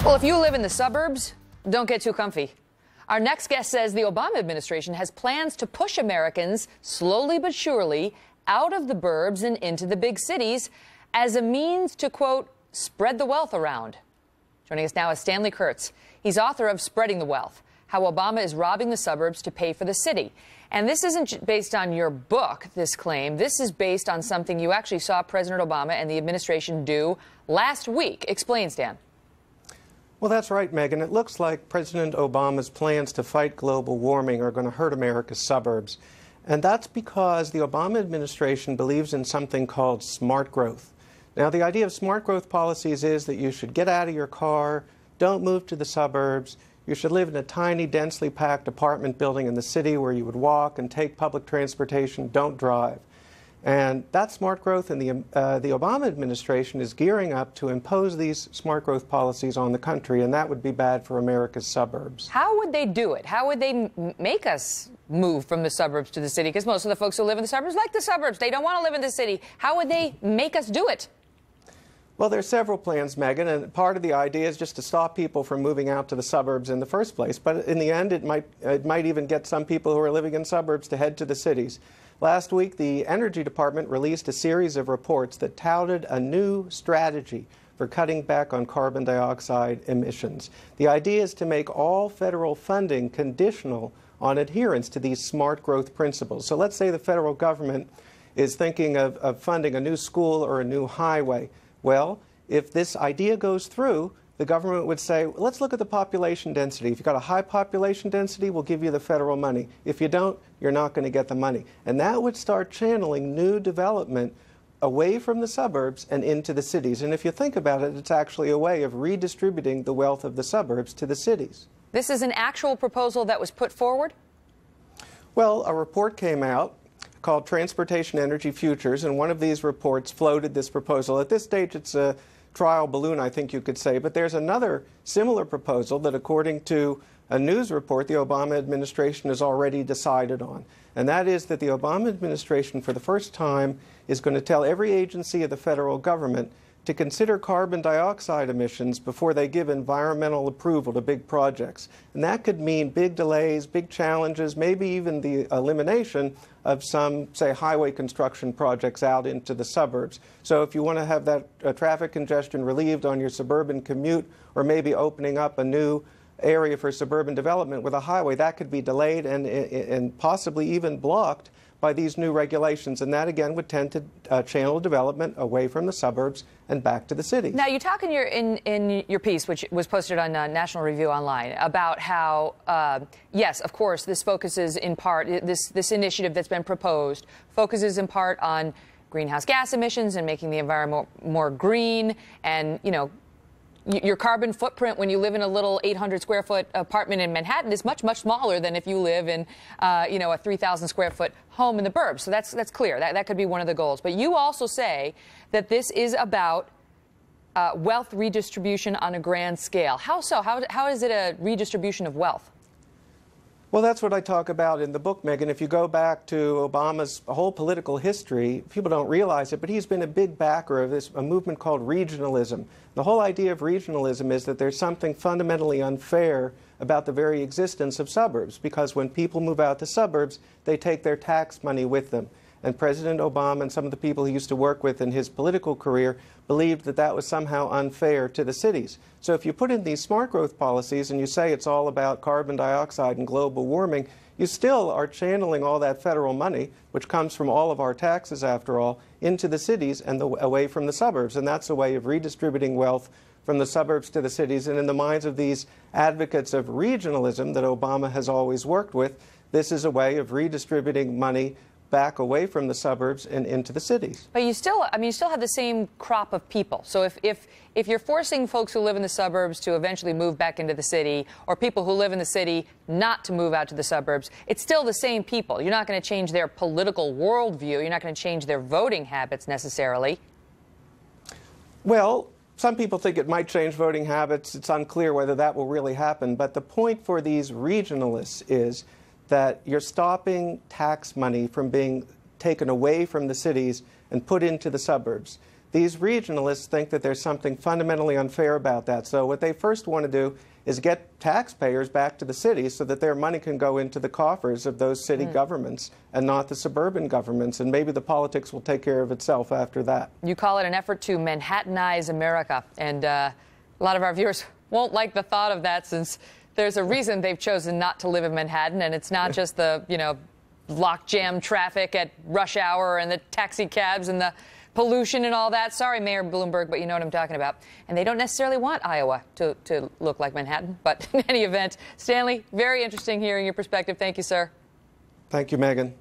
Well, if you live in the suburbs, don't get too comfy. Our next guest says the Obama administration has plans to push Americans slowly but surely out of the burbs and into the big cities as a means to, quote, spread the wealth around. Joining us now is Stanley Kurtz. He's author of Spreading the Wealth, How Obama is Robbing the Suburbs to Pay for the City. And this isn't based on your book, this claim. This is based on something you actually saw President Obama and the administration do last week. Explain, Stan. Well, that's right, Megyn. It looks like President Obama's plans to fight global warming are going to hurt America's suburbs. And that's because the Obama administration believes in something called smart growth. Now, the idea of smart growth policies is that you should get out of your car, don't move to the suburbs, you should live in a tiny, densely packed apartment building in the city where you would walk and take public transportation, don't drive. And that smart growth, and the Obama administration is gearing up to impose these smart growth policies on the country, and that would be bad for America's suburbs. How would they do it? How would they make us move from the suburbs to the city? Because most of the folks who live in the suburbs like the suburbs. They don't want to live in the city. How would they make us do it? Well, there's several plans, Megyn, and part of the idea is just to stop people from moving out to the suburbs in the first place. But in the end, it might even get some people who are living in suburbs to head to the cities. Last week, the Energy Department released a series of reports that touted a new strategy for cutting back on carbon dioxide emissions. The idea is to make all federal funding conditional on adherence to these smart growth principles. So let's say the federal government is thinking of funding a new school or a new highway. Well, if this idea goes through, the government would say, let's look at the population density. If you've got a high population density, we'll give you the federal money. If you don't, you're not going to get the money. And that would start channeling new development away from the suburbs and into the cities. And if you think about it, it's actually a way of redistributing the wealth of the suburbs to the cities. This is an actual proposal that was put forward? Well, a report came out called Transportation Energy Futures, and one of these reports floated this proposal. At this stage, it's a trial balloon, I think you could say, but there's another similar proposal that, according to a news report, the Obama administration has already decided on. And that is that the Obama administration, for the first time, is going to tell every agency of the federal government to consider carbon dioxide emissions before they give environmental approval to big projects. And that could mean big delays, big challenges, maybe even the elimination of some, say, highway construction projects out into the suburbs. So if you want to have that traffic congestion relieved on your suburban commute, or maybe opening up a new area for suburban development with a highway, that could be delayed and possibly even blocked by these new regulations, and that again would tend to channel development away from the suburbs and back to the cities. Now, you talk in your piece, which was posted on National Review Online, about how, yes, of course, this focuses in part, this initiative that's been proposed focuses in part on greenhouse gas emissions and making the environment more green, and, you know, your carbon footprint when you live in a little 800-square-foot apartment in Manhattan is much, much smaller than if you live in, you know, a 3,000-square-foot home in the burbs. So that's clear. That could be one of the goals. But you also say that this is about wealth redistribution on a grand scale. How so? How is it a redistribution of wealth? Well, that's what I talk about in the book, Megyn. If you go back to Obama's whole political history, people don't realize it, but he's been a big backer of a movement called regionalism. The whole idea of regionalism is that there's something fundamentally unfair about the very existence of suburbs, because when people move out to suburbs, they take their tax money with them. And President Obama and some of the people he used to work with in his political career believed that that was somehow unfair to the cities. So if you put in these smart growth policies and you say it's all about carbon dioxide and global warming, you still are channeling all that federal money, which comes from all of our taxes after all, into the cities and away from the suburbs. And that's a way of redistributing wealth from the suburbs to the cities. And in the minds of these advocates of regionalism that Obama has always worked with, this is a way of redistributing money back away from the suburbs and into the cities. But you still, I mean, you still have the same crop of people. So if you're forcing folks who live in the suburbs to eventually move back into the city, or people who live in the city not to move out to the suburbs, it's still the same people. You're not going to change their political worldview. You're not going to change their voting habits necessarily. Well, some people think it might change voting habits. It's unclear whether that will really happen. But the point for these regionalists is that you're stopping tax money from being taken away from the cities and put into the suburbs. these regionalists think that there's something fundamentally unfair about that. So what they first want to do is get taxpayers back to the cities so that their money can go into the coffers of those city governments and not the suburban governments. And maybe the politics will take care of itself after that. You call it an effort to Manhattanize America. And a lot of our viewers won't like the thought of that, since there's a reason they've chosen not to live in Manhattan. And it's not just the, lockjam traffic at rush hour and the taxi cabs and the pollution and all that. Sorry, Mayor Bloomberg, but you know what I'm talking about. And they don't necessarily want Iowa to look like Manhattan. But in any event, Stanley, very interesting hearing your perspective. Thank you, sir. Thank you, Megyn.